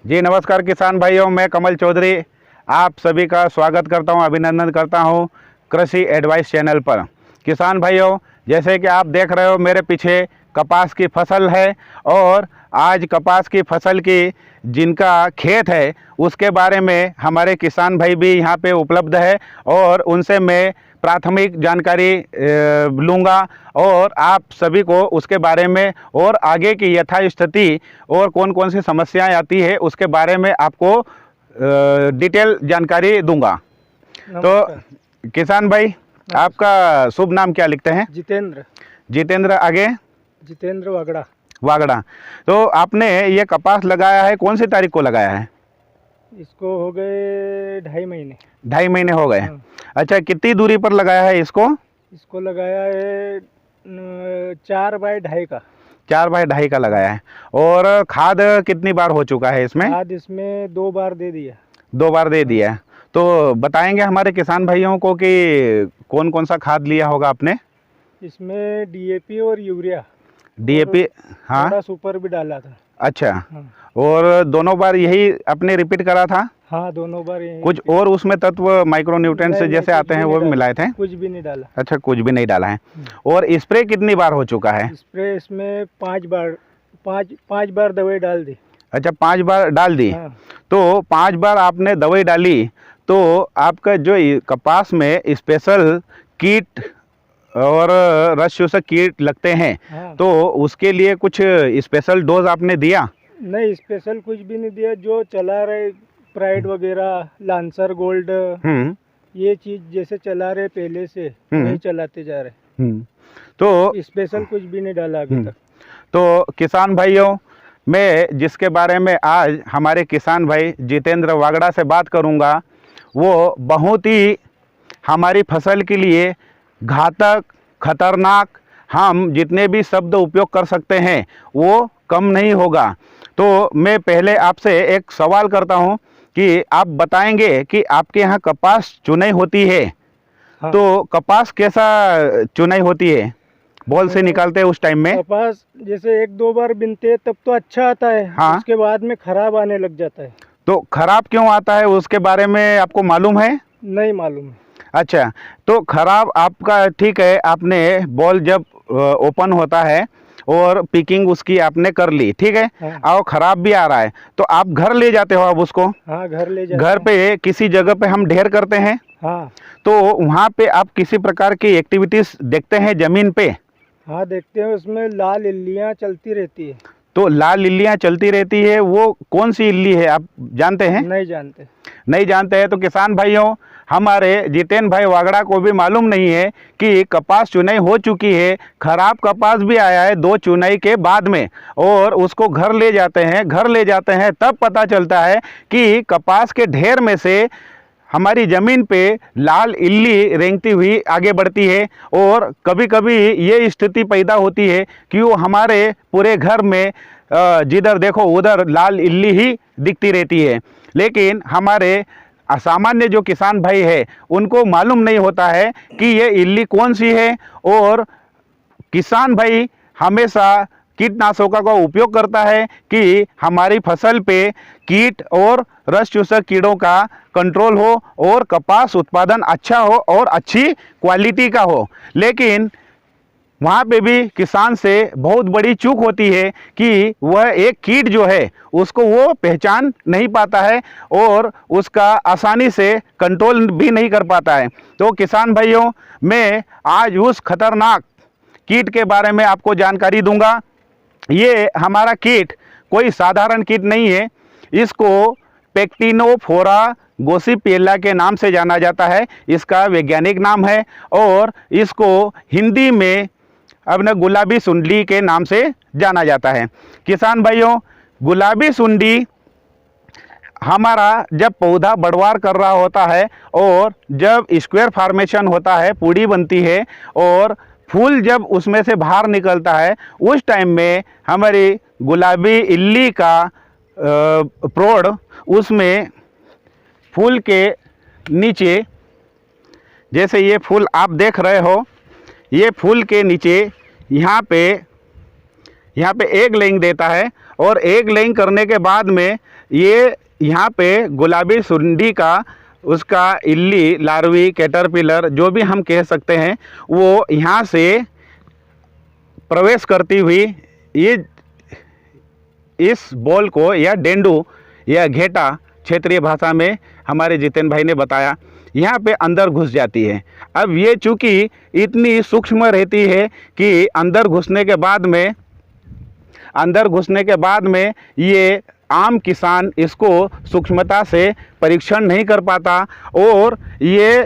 जी नमस्कार किसान भाइयों, मैं कमल चौधरी आप सभी का स्वागत करता हूं, अभिनंदन करता हूं कृषि एडवाइस चैनल पर। किसान भाइयों, जैसे कि आप देख रहे हो मेरे पीछे कपास की फसल है और आज कपास की फसल की जिनका खेत है उसके बारे में हमारे किसान भाई भी यहां पे उपलब्ध है और उनसे मैं प्राथमिक जानकारी लूँगा और आप सभी को उसके बारे में और आगे की यथास्थिति और कौन कौन सी समस्याएं आती है उसके बारे में आपको डिटेल जानकारी दूंगा। तो किसान भाई, आपका शुभ नाम क्या लिखते हैं? जितेंद्र। जितेंद्र, आगे? जितेंद्र वागड़ा। वागड़ा। तो आपने ये कपास लगाया है, कौन सी तारीख को लगाया है? इसको हो गए 2.5 महीने। 2.5 महीने हो गए। हाँ। अच्छा, कितनी दूरी पर लगाया है इसको? इसको लगाया है 4 बाय 2.5 का। 4 बाय 2.5 का लगाया है। और खाद कितनी बार हो चुका है इसमें? खाद इसमें 2 बार दे दिया। 2 बार दे दिया है। तो बताएंगे हमारे किसान भाइयों को कि कौन कौन सा खाद लिया होगा आपने? इसमें डीएपी और यूरिया। डीएपी, हाँ। थोड़ा सुपर भी डाला था। अच्छा। हाँ। और दोनों बार यही आपने रिपीट करा था? हाँ, दोनों बार यही। कुछ और उसमें तत्व माइक्रो न्यूट्रिएंट्स जैसे आते हैं वो भी मिलाए थे? कुछ भी नहीं डाला। अच्छा, कुछ भी नहीं डाला है। और स्प्रे कितनी बार हो चुका है? स्प्रे इसमें 5 बार दवाई डाल दी। अच्छा, 5 बार डाल दी। हाँ। तो 5 बार आपने दवाई डाली तो आपका जो कपास में स्पेशल कीट और रस शोषक कीट लगते हैं। हाँ। तो उसके लिए कुछ स्पेशल डोज आपने दिया? नहीं, स्पेशल कुछ भी नहीं दिया। जो चला रहे प्राइड वगैरह, लांसर गोल्ड, ये चीज जैसे चला रहे पहले से वही चलाते जा रहे। तो स्पेशल कुछ भी नहीं डाला अभी तक। तो किसान भाइयों, मैं जिसके बारे में आज हमारे किसान भाई जितेंद्र वागड़ा से बात करूंगा वो बहुत ही हमारी फसल के लिए घातक, खतरनाक, हम जितने भी शब्द उपयोग कर सकते हैं वो कम नहीं होगा। तो मैं पहले आपसे एक सवाल करता हूं कि आप बताएंगे कि आपके यहाँ कपास चुनाई होती है। हाँ। तो कपास कैसा चुनाई होती है? बॉल से निकालते हैं उस टाइम में? कपास जैसे 1-2 बार बिनते हैं तब तो अच्छा आता है। हाँ। उसके बाद में खराब आने लग जाता है। तो खराब क्यों आता है उसके बारे में आपको मालूम है? नहीं मालूम है। अच्छा, तो खराब आपका ठीक है, आपने बॉल जब ओपन होता है और पिकिंग उसकी आपने कर ली, ठीक है। हाँ। और खराब भी आ रहा है तो आप घर ले जाते हो अब उसको? हाँ, घर ले जाते घर पे किसी जगह पे हम ढेर करते हैं। हाँ। तो वहाँ पे आप किसी प्रकार की एक्टिविटीज देखते हैं जमीन पे? हाँ, देखते हैं। उसमें लाल इल्लियाँ चलती रहती है। तो लाल इल्लियाँ चलती रहती है, वो कौन सी इल्ली है आप जानते हैं? नहीं जानते। नहीं जानते हैं। तो किसान भाइयों, हमारे जितेंद्र भाई वागड़ा को भी मालूम नहीं है कि कपास चुनाई हो चुकी है, खराब कपास भी आया है 2 चुनाई के बाद में, और उसको घर ले जाते हैं तब पता चलता है कि कपास के ढेर में से हमारी ज़मीन पे लाल इल्ली रेंगती हुई आगे बढ़ती है। और कभी कभी ये स्थिति पैदा होती है कि वो हमारे पूरे घर में जिधर देखो उधर लाल इल्ली ही दिखती रहती है। लेकिन हमारे असामान्य जो किसान भाई है उनको मालूम नहीं होता है कि ये इल्ली कौन सी है। और किसान भाई हमेशा कीटनाशकों का उपयोग करता है कि हमारी फसल पे कीट और रस चूसक कीड़ों का कंट्रोल हो और कपास उत्पादन अच्छा हो और अच्छी क्वालिटी का हो। लेकिन वहाँ पे भी किसान से बहुत बड़ी चूक होती है कि वह एक कीट जो है उसको वो पहचान नहीं पाता है और उसका आसानी से कंट्रोल भी नहीं कर पाता है। तो किसान भाइयों, मैं आज उस खतरनाक कीट के बारे में आपको जानकारी दूंगा। ये हमारा कीट कोई साधारण कीट नहीं है। इसको पेक्टिनोफोरा गोसिपेला के नाम से जाना जाता है, इसका वैज्ञानिक नाम है। और इसको हिंदी में अपने गुलाबी सुंडी के नाम से जाना जाता है। किसान भाइयों, गुलाबी सुंडी हमारा जब पौधा बढ़वार कर रहा होता है और जब स्क्वायर फॉर्मेशन होता है, पूड़ी बनती है और फूल जब उसमें से बाहर निकलता है, उस टाइम में हमारी गुलाबी इल्ली का प्रौढ़ उसमें फूल के नीचे, जैसे ये फूल आप देख रहे हो, ये फूल के नीचे यहाँ पे एग लेंग देता है और एग लेइंग करने के बाद में ये यहाँ पे गुलाबी सुंडी का उसका इल्ली, लार्वी, कैटरपिलर जो भी हम कह सकते हैं, वो यहाँ से प्रवेश करती हुई ये इस बॉल को या डेंडू या घेटा क्षेत्रीय भाषा में हमारे जितेंद्र भाई ने बताया, यहाँ पे अंदर घुस जाती है। अब ये चूँकि इतनी सूक्ष्म रहती है कि अंदर घुसने के बाद में ये आम किसान इसको सूक्ष्मता से परीक्षण नहीं कर पाता और ये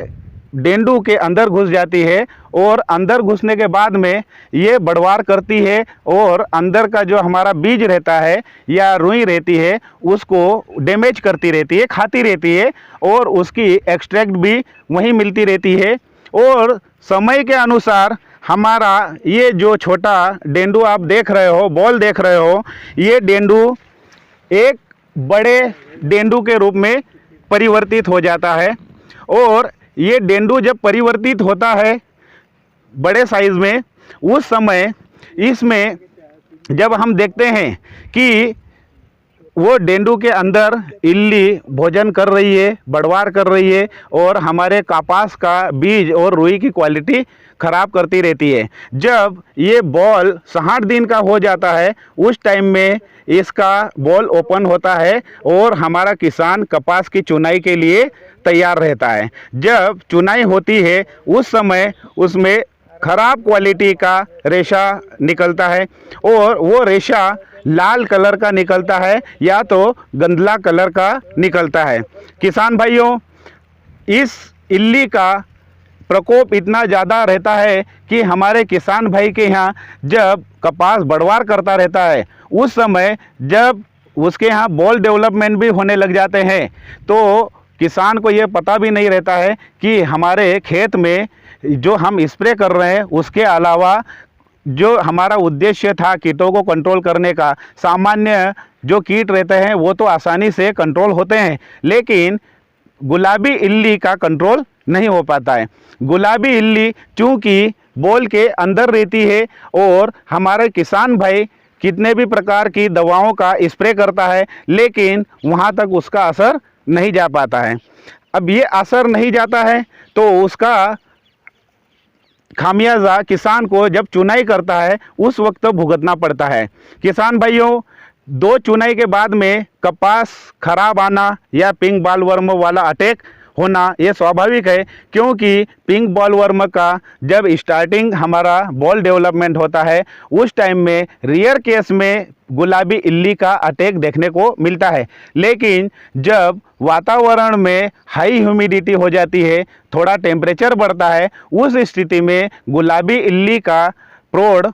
डेंडू के अंदर घुस जाती है और अंदर घुसने के बाद में ये बढ़वार करती है और अंदर का जो हमारा बीज रहता है या रुई रहती है उसको डैमेज करती रहती है, खाती रहती है और उसकी एक्सट्रैक्ट भी वहीं मिलती रहती है। और समय के अनुसार हमारा ये जो छोटा डेंडू आप देख रहे हो, बॉल देख रहे हो, ये डेंडू एक बड़े डेंडू के रूप में परिवर्तित हो जाता है। और ये डेंडू जब परिवर्तित होता है बड़े साइज में, उस समय इसमें जब हम देखते हैं कि वो डेंडू के अंदर इल्ली भोजन कर रही है, बढ़वार कर रही है और हमारे कपास का बीज और रुई की क्वालिटी ख़राब करती रहती है। जब ये बॉल 60 दिन का हो जाता है उस टाइम में इसका बॉल ओपन होता है और हमारा किसान कपास की चुनाई के लिए तैयार रहता है। जब चुनाई होती है उस समय उसमें ख़राब क्वालिटी का रेशा निकलता है और वो रेशा लाल कलर का निकलता है या तो गंधला कलर का निकलता है। किसान भाइयों, इस इल्ली का प्रकोप इतना ज़्यादा रहता है कि हमारे किसान भाई के यहाँ जब कपास बढ़वार करता रहता है उस समय जब उसके यहाँ बॉल डेवलपमेंट भी होने लग जाते हैं तो किसान को ये पता भी नहीं रहता है कि हमारे खेत में जो हम स्प्रे कर रहे हैं उसके अलावा जो हमारा उद्देश्य था कीटों को कंट्रोल करने का, सामान्य जो कीट रहते हैं वो तो आसानी से कंट्रोल होते हैं, लेकिन गुलाबी इल्ली का कंट्रोल नहीं हो पाता है। गुलाबी इल्ली चूँकि बॉल के अंदर रहती है और हमारे किसान भाई कितने भी प्रकार की दवाओं का स्प्रे करता है लेकिन वहाँ तक उसका असर नहीं जा पाता है। अब ये असर नहीं जाता है तो उसका खामियाजा किसान को जब चुनाई करता है उस वक्त भुगतना पड़ता है। किसान भाइयों, 2 चुनाई के बाद में कपास खराब आना या पिंक बॉलवर्म वाला अटैक होना ये स्वाभाविक है, क्योंकि पिंक बॉलवर्म का जब स्टार्टिंग हमारा बॉल डेवलपमेंट होता है उस टाइम में रियर केस में गुलाबी इल्ली का अटैक देखने को मिलता है। लेकिन जब वातावरण में हाई ह्यूमिडिटी हो जाती है, थोड़ा टेम्परेचर बढ़ता है, उस स्थिति में गुलाबी इल्ली का प्रौढ़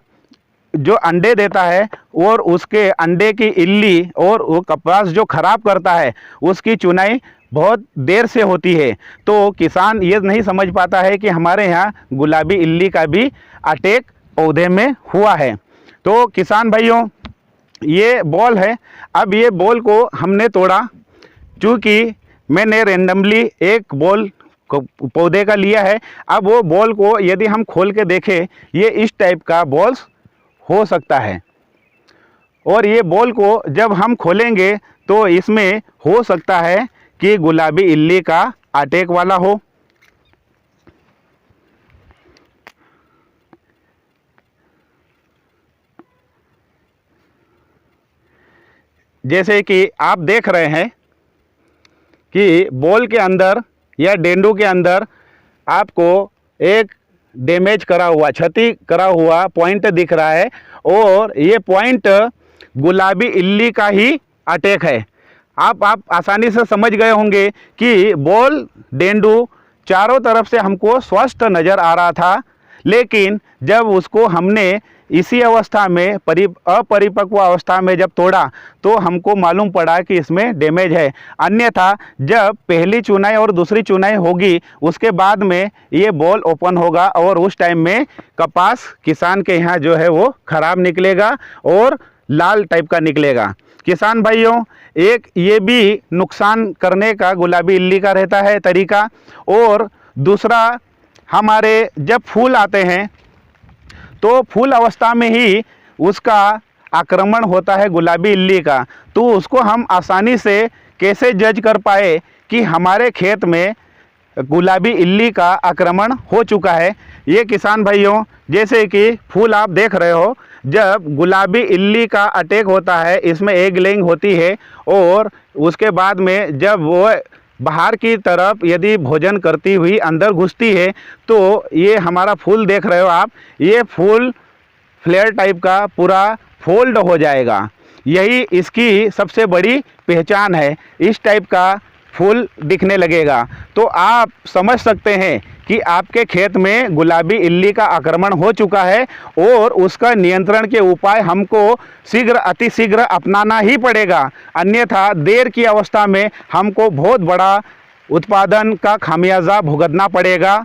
जो अंडे देता है और उसके अंडे की इल्ली और वो कपास जो खराब करता है उसकी चुनाई बहुत देर से होती है। तो किसान ये नहीं समझ पाता है कि हमारे यहाँ गुलाबी इल्ली का भी अटैक पौधे में हुआ है। तो किसान भाइयों, ये बॉल है। अब ये बॉल को हमने तोड़ा, चूँकि मैंने रेंडमली एक बॉल पौधे का लिया है। अब वो बॉल को यदि हम खोल के देखें, ये इस टाइप का बॉल्स हो सकता है और ये बॉल को जब हम खोलेंगे तो इसमें हो सकता है कि गुलाबी इल्ली का अटैक वाला हो। जैसे कि आप देख रहे हैं कि बॉल के अंदर या डेंडू के अंदर आपको एक डैमेज करा हुआ, क्षति करा हुआ पॉइंट दिख रहा है और ये पॉइंट गुलाबी इल्ली का ही अटैक है। आप आसानी से समझ गए होंगे कि बॉल डेंडू चारों तरफ से हमको स्वस्थ नज़र आ रहा था, लेकिन जब उसको हमने इसी अवस्था में अपरिपक्व अवस्था में जब तोड़ा तो हमको मालूम पड़ा कि इसमें डैमेज है। अन्यथा जब पहली चुनाई और दूसरी चुनाई होगी उसके बाद में ये बॉल ओपन होगा और उस टाइम में कपास किसान के यहाँ जो है वो ख़राब निकलेगा और लाल टाइप का निकलेगा। किसान भाइयों, एक ये भी नुकसान करने का गुलाबी इल्ली का रहता है तरीका, और दूसरा हमारे जब फूल आते हैं तो फूल अवस्था में ही उसका आक्रमण होता है गुलाबी इल्ली का, तो उसको हम आसानी से कैसे जज कर पाए कि हमारे खेत में गुलाबी इल्ली का आक्रमण हो चुका है। ये किसान भाइयों, जैसे कि फूल आप देख रहे हो, जब गुलाबी इल्ली का अटैक होता है, इसमें एग लेइंग होती है और उसके बाद में जब वो बाहर की तरफ यदि भोजन करती हुई अंदर घुसती है, तो ये हमारा फूल देख रहे हो आप, ये फूल फ्लेयर टाइप का पूरा फोल्ड हो जाएगा। यही इसकी सबसे बड़ी पहचान है, इस टाइप का फूल दिखने लगेगा। तो आप समझ सकते हैं कि आपके खेत में गुलाबी इल्ली का आक्रमण हो चुका है और उसका नियंत्रण के उपाय हमको शीघ्र अतिशीघ्र अपनाना ही पड़ेगा, अन्यथा देर की अवस्था में हमको बहुत बड़ा उत्पादन का खामियाजा भुगतना पड़ेगा।